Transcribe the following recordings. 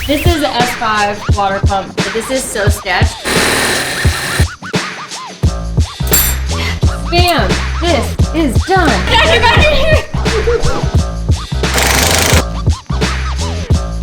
This is an S5 water pump, but this is so sketch. Bam! This is done. Get back in here!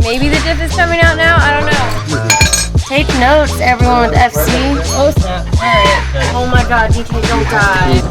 Maybe the diff is coming out now. I don't know. Take notes, everyone with FC. Oh snap! All right. Oh my God, DK, don't die.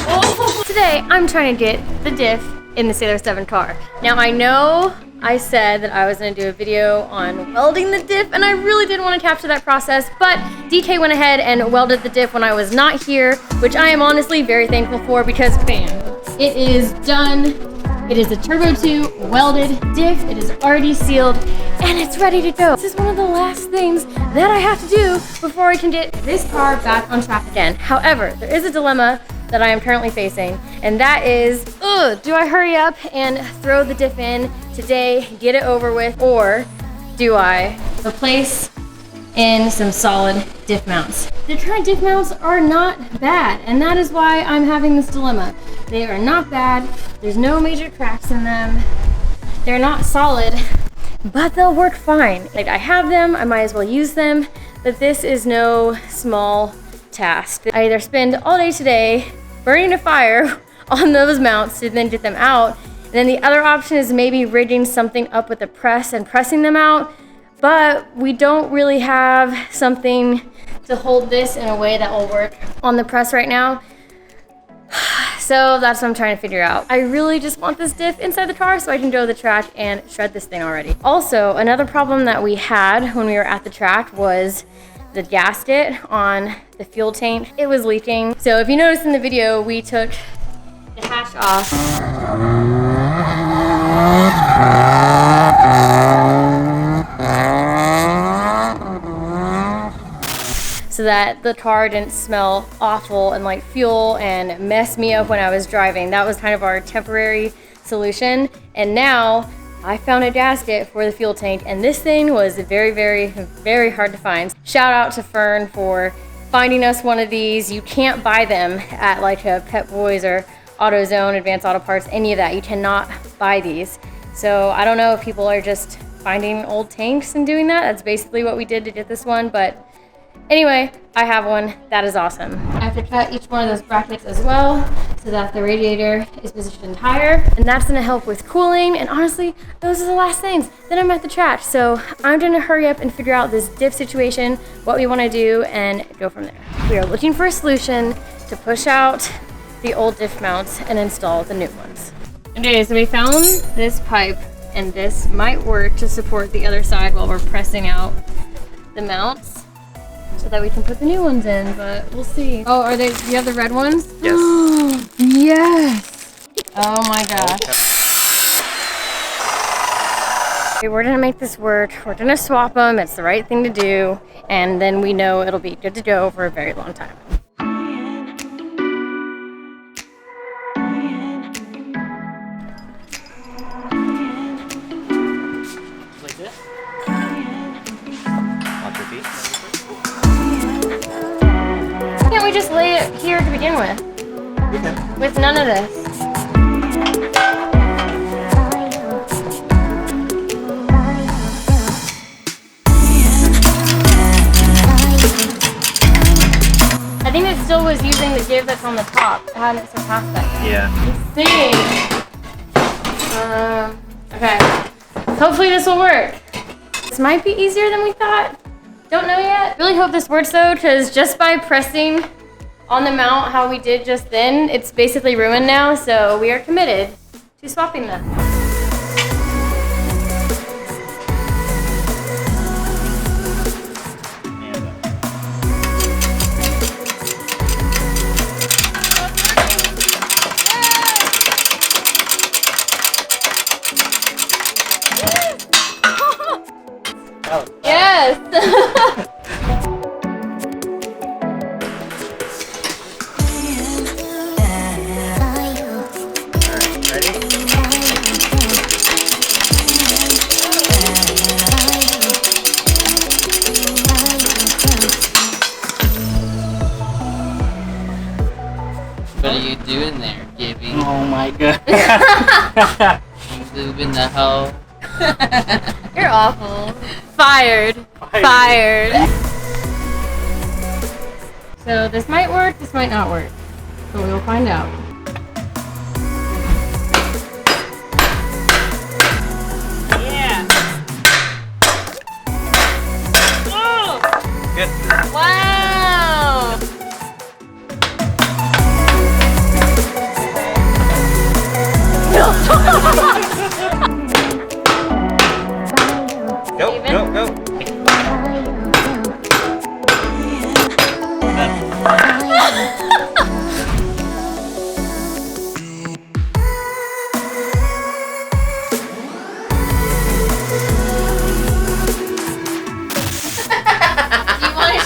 Oh. Today, I'm trying to get the diff in the Sailor 7 car. Now I know I said that I was gonna do a video on welding the diff, and I really didn't want to capture that process, but DK went ahead and welded the diff when I was not here, which I am honestly very thankful for because bam, it is done. It is a Turbo 2 welded diff. It is already sealed and it's ready to go. This is one of the last things that I have to do before I can get this car back on track again. However, there is a dilemma that I am currently facing, and that is, do I hurry up and throw the diff in today, get it over with, or do I replace in some solid diff mounts? The current diff mounts are not bad, and that is why I'm having this dilemma. They are not bad, there's no major cracks in them, they're not solid, but they'll work fine. Like, I have them, I might as well use them, but this is no small task. I either spend all day today burning a fire on those mounts to then get them out, and then the other option is maybe rigging something up with a press and pressing them out, but we don't really have something to hold this in a way that will work on the press right now. So that's what I'm trying to figure out. I really just want this diff inside the car so I can go to the track and shred this thing already. Also, another problem that we had when we were at the track was the gasket on the fuel tank. It was leaking. So if you notice in the video, we took the hatch off. So that the car didn't smell awful and like fuel and mess me up when I was driving. That was kind of our temporary solution. And now I found a gasket for the fuel tank, and this thing was very, very, very hard to find. Shout out to Fern for finding us one of these. You can't buy them at like a Pep Boys or AutoZone, Advanced Auto Parts, any of that. You cannot buy these. So I don't know if people are just finding old tanks and doing that. That's basically what we did to get this one, but anyway, I have one. That is awesome. I have to cut each one of those brackets as well so that the radiator is positioned higher, and that's gonna help with cooling. And honestly, those are the last things. Then I'm at the track. So I'm gonna hurry up and figure out this diff situation, what we wanna do, and go from there. We are looking for a solution to push out the old diff mounts and install the new ones. Okay, so we found this pipe, and this might work to support the other side while we're pressing out the mounts, so that we can put the new ones in, but we'll see. Oh, are they, do you have the red ones? Yes. Yes! Oh my gosh. Okay, we're gonna make this work. We're gonna swap them. It's the right thing to do. And then we know it'll be good to go for a very long time. Like this? Off your feet. Why can't we just lay it here to begin with? Okay. With none of this. I think it still was using the give that's on the top. It hadn't surpassed that yet. Yeah. Okay. Hopefully this will work. This might be easier than we thought. Don't know yet. Really hope this works though, because just by pressing on the mount how we did just then, it's basically ruined now, so we are committed to swapping them. Yes! What are you doing there, Gibby? Oh my god. You lubing the hoe? You're awful. Fired. Fired. So this might work, this might not work. So we'll find out. Yeah. Oh! Good. Wow! Go, Even? go, go.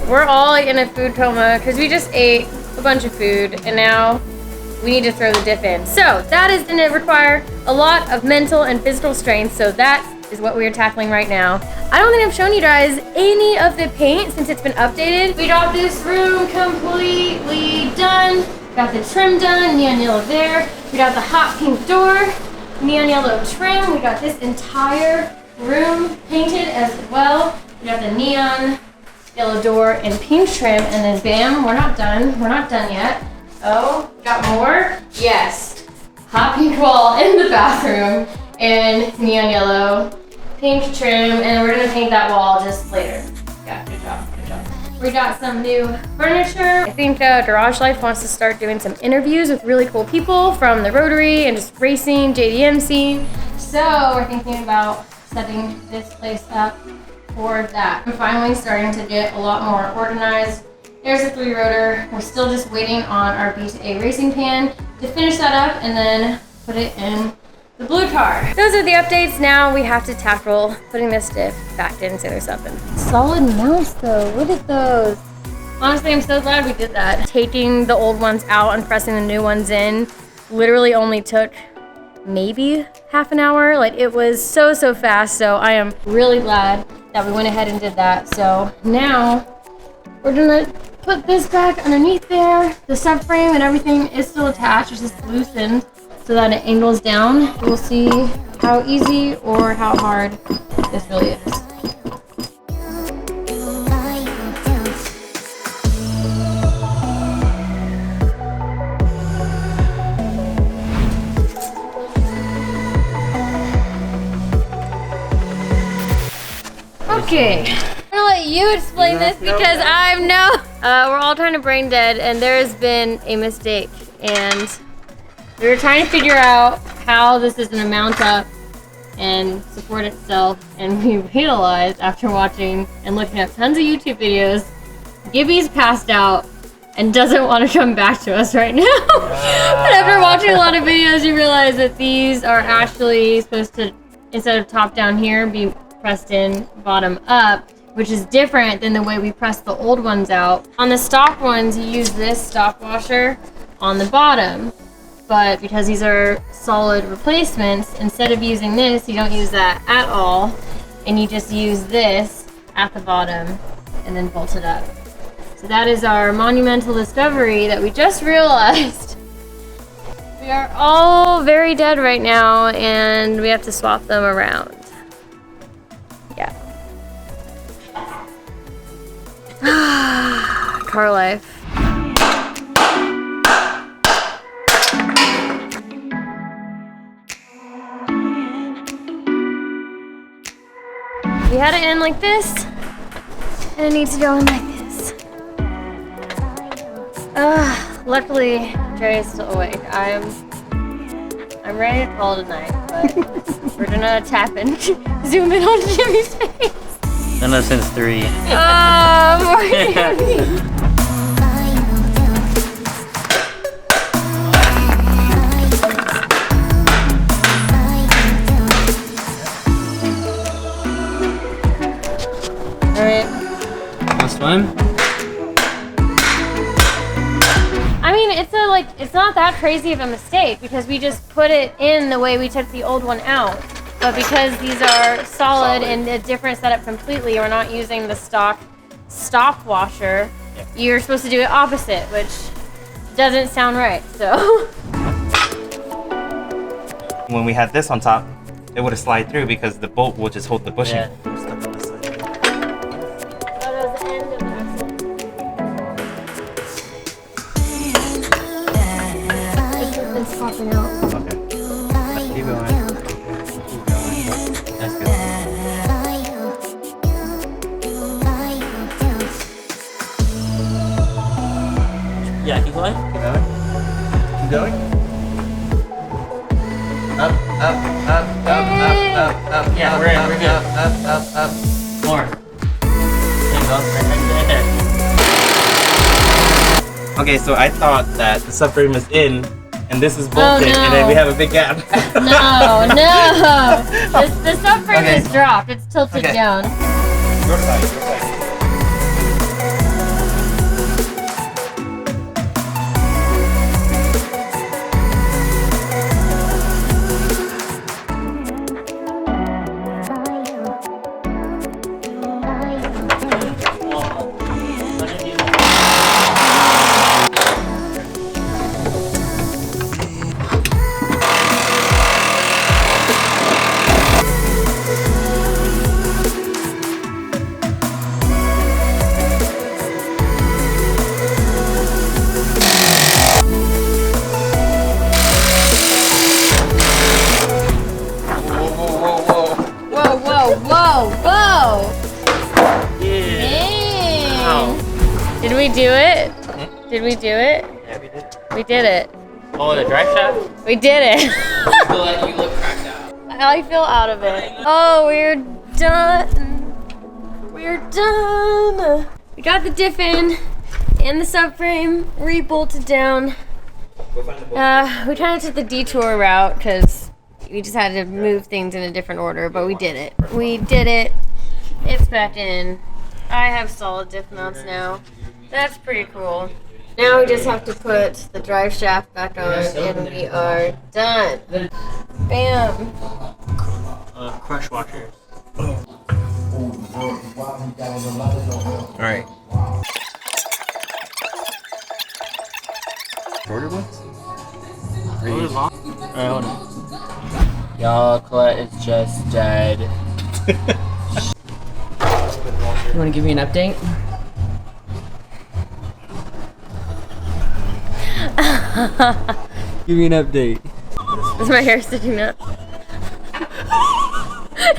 We're all in a food coma because we just ate a bunch of food and now we need to throw the dip in. So that is going to require a lot of mental and physical strength. So that is what we are tackling right now. I don't think I've shown you guys any of the paint since it's been updated. We got this room completely done. Got the trim done, neon yellow there. We got the hot pink door, neon yellow trim. We got this entire room painted as well. We got the neon yellow door and pink trim, and then bam, we're not done. We're not done yet. Oh, got more? Yes. Hot pink wall in the bathroom and neon yellow, pink trim, and we're gonna paint that wall just later. Yeah, good job, good job. We got some new furniture. I think Garage Life wants to start doing some interviews with really cool people from the Rotary and just racing, JDM scene. So we're thinking about setting this place up for that. I'm finally starting to get a lot more organized. There's a 3-rotor. We're still just waiting on our B2A racing pan to finish that up and then put it in the blue car. Those are the updates. Now we have to tackle putting this diff back in so there's something. Solid mounts though, look at those. Honestly, I'm so glad we did that. Taking the old ones out and pressing the new ones in literally only took maybe half an hour. Like it was so fast. So I am really glad that we went ahead and did that. So now we're gonna put this back underneath there. The subframe and everything is still attached. It's just loosened so that it angles down. We'll see how easy or how hard this really is. Okay, I'm gonna let you explain this because I'm we're all kind of brain dead and there's been a mistake and we were trying to figure out how this is gonna mount up and support itself, and we realized after watching and looking at tons of YouTube videos, Gibby's passed out and doesn't want to come back to us right now. But after watching a lot of videos, you realize that these are actually supposed to, instead of top down here, be pressed in bottom up, which is different than the way we press the old ones out. On the stock ones, you use this stop washer on the bottom, but because these are solid replacements, instead of using this, you don't use that at all, and you just use this at the bottom and then bolt it up. So that is our monumental discovery that we just realized. We are all very dead right now, and we have to swap them around. Yeah. Car life. We had it in like this, and it needs to go in like this. Luckily, Jerry's still awake. I'm ready to call it a night, but we're gonna tap and zoom in on Jimmy's face. I know since 3. Morgan. Alright. Wanna swim? I mean, it's not that crazy of a mistake because we just put it in the way we took the old one out. But because these are solid and a different setup completely, we're not using the stock stop washer. Yep. You're supposed to do it opposite, which doesn't sound right, so. When we had this on top, it would have slid through because the bolt will just hold the bushing. Yeah. It's popping out. Okay. Keep going. That's good. Yeah, keep going. Keep going. Keep going. Up. Yeah, we're good. Up. More. There you go. Right there. Okay, so I thought that the subframe is in, and this is bolted, no. and then we have a big gap. No. The subframe is dropped. It's tilted down. Your side. Whoa. Yeah. Dang. Did we do it? Did we do it? Yeah, we did. We did it. Oh, the drive shaft? We did it. I feel like you look cracked out. I feel out of it. Oh, we're done. We're done. We got the diff in and the subframe re-bolted down. Go find the bolt. We kind of took the detour route because we just had to move things in a different order, but we did it. We did it. It's back in. I have solid diff mounts now. That's pretty cool. Now we just have to put the drive shaft back on and we are done. Bam. Crush washer. Alright. Shorter ones? Alright, hold on. Y'all, Collete is just dead. You want to give me an update? Give me an update. Is my hair sticking up?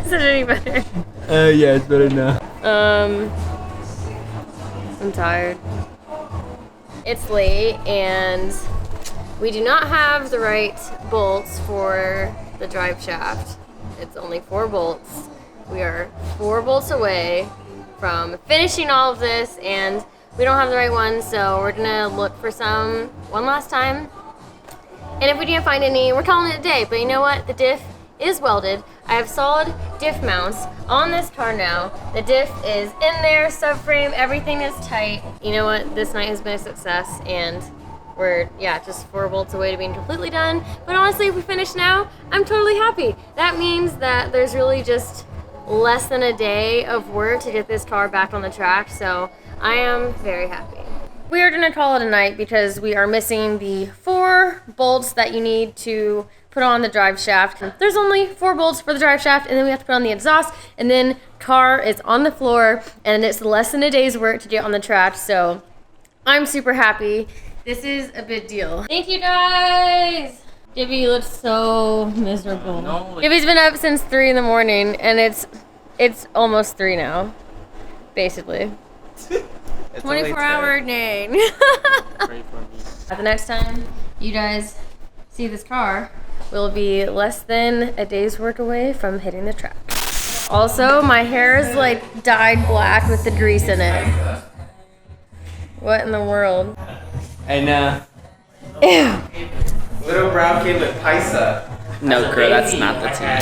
Is it any better? Yeah, it's better now. I'm tired. It's late and we do not have the right bolts for the drive shaft. It's only 4 bolts. We are 4 bolts away from finishing all of this and we don't have the right ones, so we're gonna look for some one last time. And if we can't find any, we're calling it a day. But you know what? The diff is welded. I have solid diff mounts on this car now. The diff is in there, subframe, everything is tight. You know what? This night has been a success and we're, just 4 bolts away to being completely done. But honestly, if we finish now, I'm totally happy. That means that there's really just less than a day of work to get this car back on the track, so I am very happy. We are gonna call it a night because we are missing the 4 bolts that you need to put on the drive shaft. There's only 4 bolts for the drive shaft, and then we have to put on the exhaust, and then car is on the floor, and it's less than a day's work to get on the track, so I'm super happy. This is a big deal. Thank you guys! Gibby looks so miserable. No. Gibby's been up since 3 in the morning, and it's almost 3 now, basically. 24-hour day. The next time you guys see this car, we'll be less than a day's work away from hitting the track. Also, my hair is like dyed black with the grease in it. What in the world? And Ew. little brown kid with Paisa. No, girl, that's not the team.